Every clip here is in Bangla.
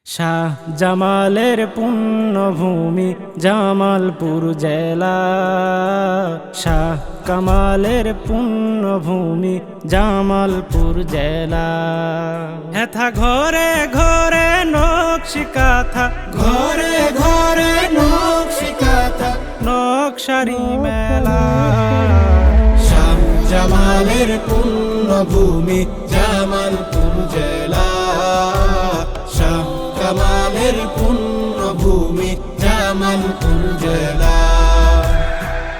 শাহ জামালের পুণ্যভূমি জামালপুর জেলা। শাহ কামালের পুণ্যভূমি জামালপুর জেলা। হেথা ঘরে ঘরে নকশি কাঁথা, ঘরে ঘরে নকশি কাঁথা, নকশারি মেলা। শাহ জামালের পুণ্যভূমি জামালপুর জেলা। শাহ কামালের পুণ্যভূমি জামালপুর জেলা।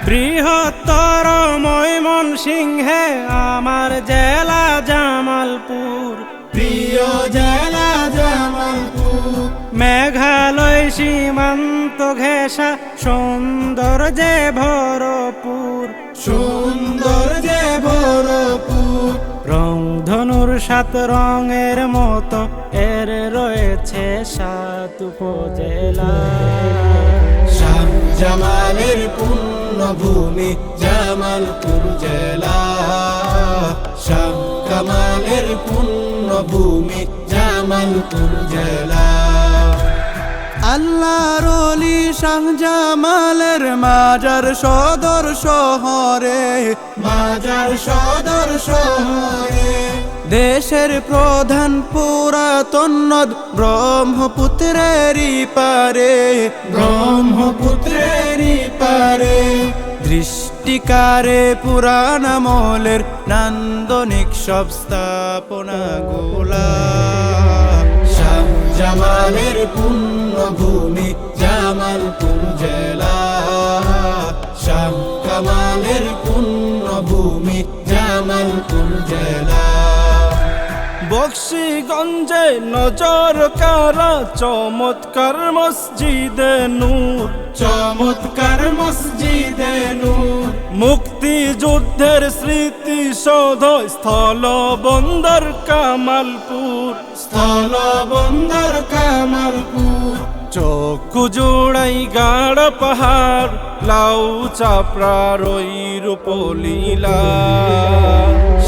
বৃহত্তর ময়মনসিংহে আমার জেলা জামালপুর। প্রিয় জেলা জামালপুর, মেঘালয় সীমান্ত ঘেঁষা সৌন্দর্যে ভরপুর। সুন্দর যে ভরপুর, রংধনুর সাত রঙের মতো এর রয়েছে সাত উপজেলা। শাহ জামালের পুণ্যভূমি জামালপুর জেলা। শাহ কামালের পুণ্যভূমি জামালপুর জেলা। আল্লাহর ওলি শাহ জামালের মাজার সদর শহরে, মাজার সদর শহরে। দেশের প্রধান পুরাতন নদ ব্রহ্মপুত্রেরই পারে, ব্রহ্মপুত্রেরই পারে। দৃষ্টিকারে পুরাণ আমলের নান্দনিক সব স্থাপনা গোলা। শাহ জামালের পুণ্যভূমি জামালপুর জেলা। শাহ কামালের পুণ্যভূমি জামালপুর জেলা। বক্সিগঞ্জে নজর কারা চমৎকার মসজিদে নূর। চমৎকার মসজিদে নূর, মুক্তিযুদ্ধের স্মৃতি সৌধ স্থল বন্দর কামালপুর। স্থল বন্দর কামালপুর। চক্ষু জোড়াই গাঢ় পাহাড়, লাউ চাপড়ার ওই রূপলীলা।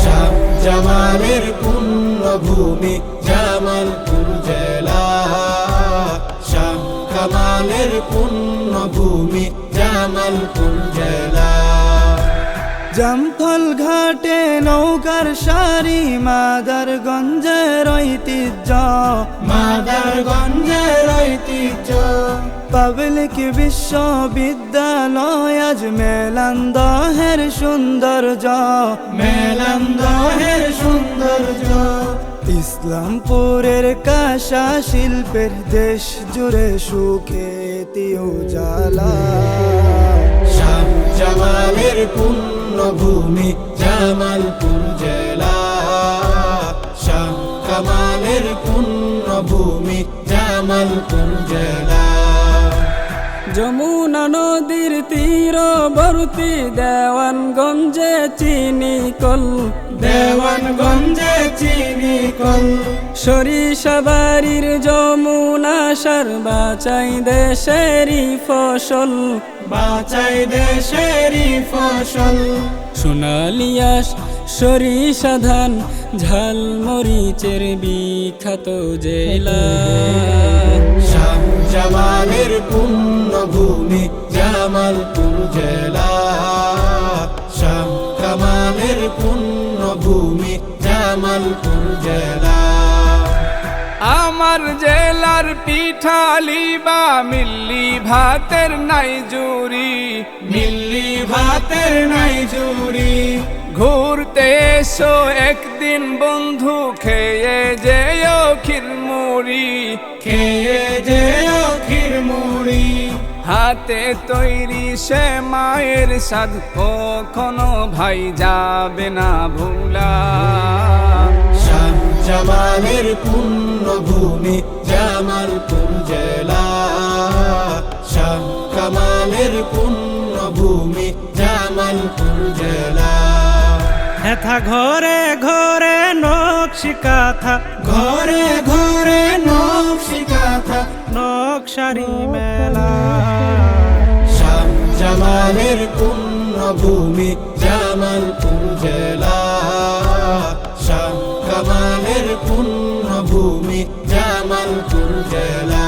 শাহ জামালের পুণ্যভূমি জামালপুর জেলা। শাহ কামালের পুণ্যভূমি জামালপুর জেলা। জামফল ঘাটে নৌকার সারি মাদারগঞ্জের ঐতিহ্য, মাদারগঞ্জের ঐতিহ্য। পাবলিক বিশ্ববিদ্যালয় আজ মেলান্দহের সৌন্দর্য, মেলান্দহের সৌন্দর্য। ইসলামপুরের কাঁসা শিল্পের দেশ জুড়ে সুখ্যাতি উজালা। শাহ জামালের পুণ্যভূমি জামালপুর জেলা। শাহ কামালের পুণ্যভূমি জামালপুর জেলা। যমুনা নদীর তীরবর্তী দেওয়ানগঞ্জে চিনিকল, দেওয়ানগঞ্জে চিনিকল। সরিষাবাড়ির যমুনা সার বাঁচাই দেশেরই ফসল, বাঁচাই দেশেরই ফসল। সোনালিয়াস সরিষা ধান ঝালমরিচের বিখ্যাত জেলা। শাহ জামালের পুণ্যভূমি জামালপুর জেলা। শাহ কামালের পুণ্যভূমি জামালপুর জেলা। আমার জেলার পিঠালি বা মিল্লি ভাতের নাই জুরি, মিল্লি ভাতের নাই জুড়ি। ঘুরতে এসো একদিন বন্ধু, খেয়ে যেও খিরমুড়ি, খেয়ে যেও খিরমুড়ি। হাতে তৈরি সে মায়ের স্বাদ কখনো ভাই যাবে না ভুলা। শাহ জামালের পুণ্যভূমি জামালপুর জেলা। শাহ কামালের পুণ্যভূমি জামালপুর জেলা। হেথা ঘরে ঘরে নকশি কাঁথা, ঘরে ঘরে নকশি কাঁথা, নকশারি মেলা। শাহ জামালের পুণ্যভূমি জামালপুর জেলা। শাহ কামালের পুণ্যভূমি জামালপুর। জামালপুর জেলা